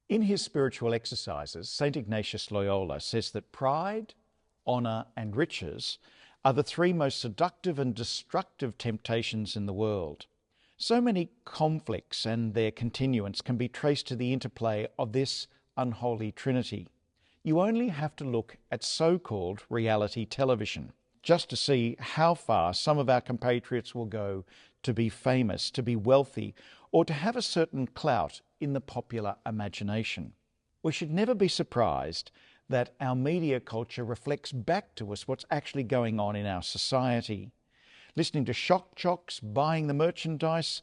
In his spiritual exercises, St. Ignatius Loyola says that pride, honour and riches are the three most seductive and destructive temptations in the world. So many conflicts and their continuance can be traced to the interplay of this unholy trinity. You only have to look at so-called reality television just to see how far some of our compatriots will go to be famous, to be wealthy, or to have a certain clout in the popular imagination. We should never be surprised that our media culture reflects back to us what's actually going on in our society. Listening to shock jocks, buying the merchandise.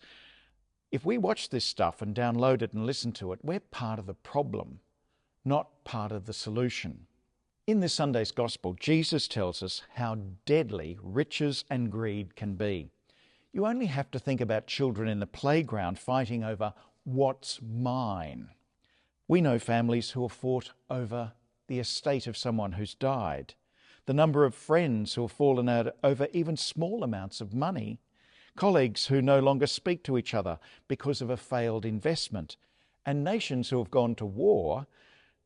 If we watch this stuff and download it and listen to it, we're part of the problem, not part of the solution. In this Sunday's Gospel, Jesus tells us how deadly riches and greed can be. You only have to think about children in the playground fighting over what's mine. We know families who have fought over the estate of someone who's died, the number of friends who have fallen out over even small amounts of money, colleagues who no longer speak to each other because of a failed investment, and nations who have gone to war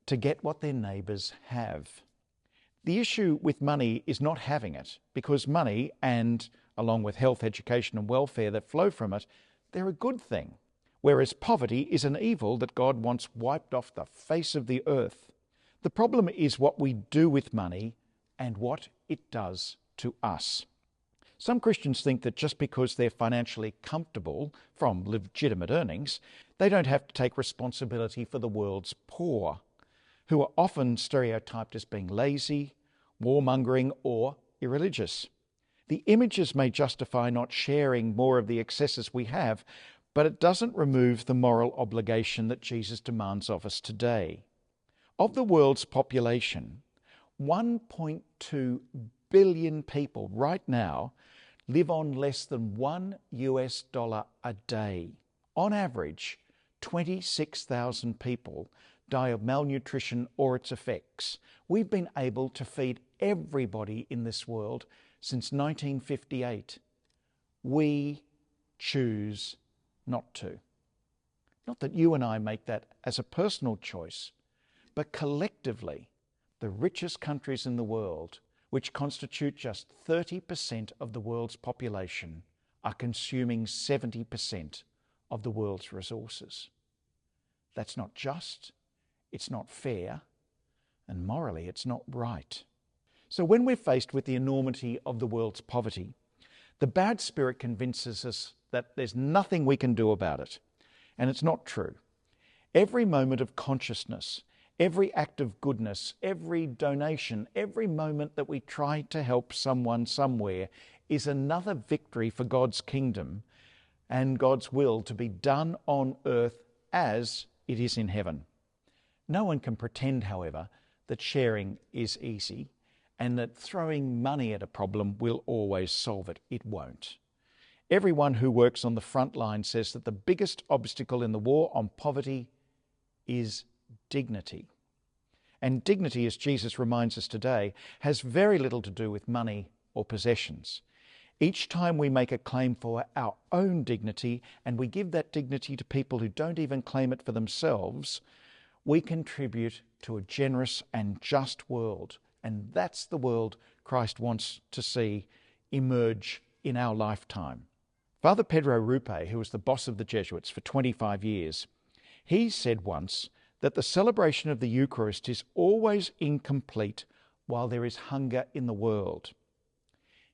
to get what their neighbours have. The issue with money is not having it, because money, and along with health, education and welfare that flow from it, they're a good thing, whereas poverty is an evil that God wants wiped off the face of the earth. The problem is what we do with money and what it does to us. Some Christians think that just because they're financially comfortable from legitimate earnings, they don't have to take responsibility for the world's poor, who are often stereotyped as being lazy, warmongering or irreligious. The images may justify not sharing more of the excesses we have, but it doesn't remove the moral obligation that Jesus demands of us today. Of the world's population, 1.2 billion people right now live on less than $1 a day. On average, 26,000 people die of malnutrition or its effects. We've been able to feed everybody in this world since 1958. We choose not to. Not that you and I make that as a personal choice, but collectively, the richest countries in the world, which constitute just 30% of the world's population, are consuming 70% of the world's resources. That's not just, it's not fair, and morally it's not right. So when we're faced with the enormity of the world's poverty, the bad spirit convinces us that there's nothing we can do about it, and it's not true. Every moment of consciousness, every act of goodness, every donation, every moment that we try to help someone somewhere is another victory for God's kingdom and God's will to be done on earth as it is in heaven. No one can pretend, however, that sharing is easy and that throwing money at a problem will always solve it. It won't. Everyone who works on the front line says that the biggest obstacle in the war on poverty is dignity. And dignity, as Jesus reminds us today, has very little to do with money or possessions. Each time we make a claim for our own dignity and we give that dignity to people who don't even claim it for themselves, we contribute to a generous and just world. And that's the world Christ wants to see emerge in our lifetime. Father Pedro Rupe, who was the boss of the Jesuits for 25 years, he said once that the celebration of the Eucharist is always incomplete while there is hunger in the world.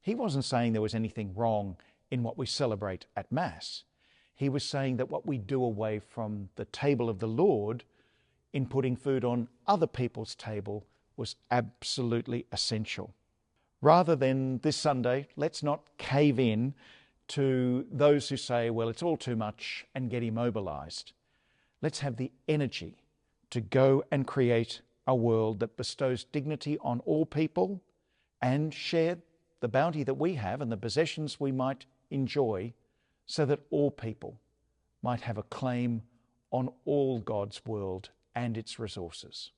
He wasn't saying there was anything wrong in what we celebrate at Mass. He was saying that what we do away from the table of the Lord in putting food on other people's table was absolutely essential. Rather than this Sunday, let's not cave in to those who say, well, it's all too much and get immobilized. Let's have the energy to go and create a world that bestows dignity on all people and share the bounty that we have and the possessions we might enjoy so that all people might have a claim on all God's world and its resources.